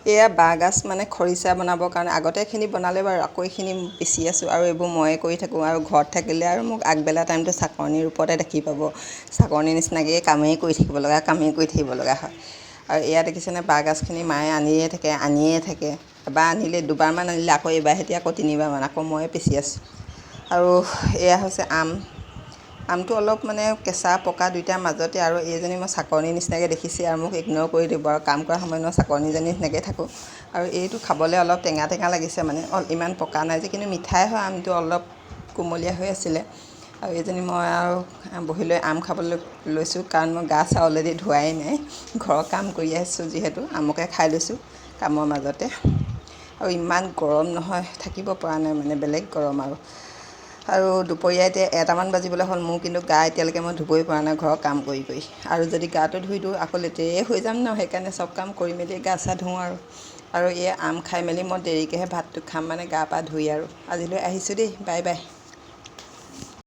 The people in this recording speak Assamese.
এয়া বাঁহগাজ মানে খৰিচা বনাবৰ কাৰণে আগতে এইখিনি বনালে বাৰু আকৌ এইখিনি পিচি আছোঁ আৰু এইবোৰ ময়ে কৰি থাকোঁ আৰু ঘৰত থাকিলে আৰু মোক আগবেলা টাইমটো চাকনিৰ ওপৰতে দেখি পাব চাকনিৰ নিচিনাকৈ কামেই কৰি থাকিব লগা হয় আৰু এয়া দেখিছেনে বাঁহগাজখিনি মায়ে আনিয়ে থাকে এবাৰ আনিলে দুবাৰমান আনিলে আকৌ এইবাৰ সৈতে আকৌ তিনিবাৰমান আকৌ ময়ে পিচি আছোঁ আৰু এয়া হৈছে আমটো অলপ মানে কেঁচা পকা দুইটাৰ মাজতে আৰু এইজনী মই চাকনিৰ নিচিনাকৈ দেখিছে আৰু মোক ইগন'ৰ কৰি দিব আৰু কাম কৰা সময়ত মই চাকনিজনী নিচিনাকৈ থাকোঁ আৰু এইটো খাবলৈ অলপ টেঙা লাগিছে মানে ইমান পকা নাই যে কিন্তু মিঠাই হয় আমটো অলপ কুমলীয়া হৈ আছিলে আৰু এইজনী মই আৰু বহি লৈ আম খাবলৈ লৈছোঁ কাৰণ মই গা চা অলৰেডি ধোৱাই নাই ঘৰৰ কাম কৰি আছোঁ যিহেতু আমকে খাই লৈছোঁ কামৰ মাজতে আৰু ইমান গৰম নহয় থাকিব পৰা নাই মানে বেলেগ গৰম আৰু দুপৰীয়া এতিয়া 1টামান বাজিবলৈ হ'ল মোৰ কিন্তু গা এতিয়ালৈকে মই ধুবই পৰা নাই ঘৰৰ কাম কৰি আৰু যদি গাটো ধুই দিওঁ আকৌ লেতেৰিয়ে হৈ যাম ন সেইকাৰণে চব কাম কৰি মেলি গা চা ধুওঁ আৰু এই আম খাই মেলি মই দেৰিকৈহে ভাতটো খাম মানে গা পা ধুই আৰু আজিলৈ আহিছোঁ দেই বাই বাই।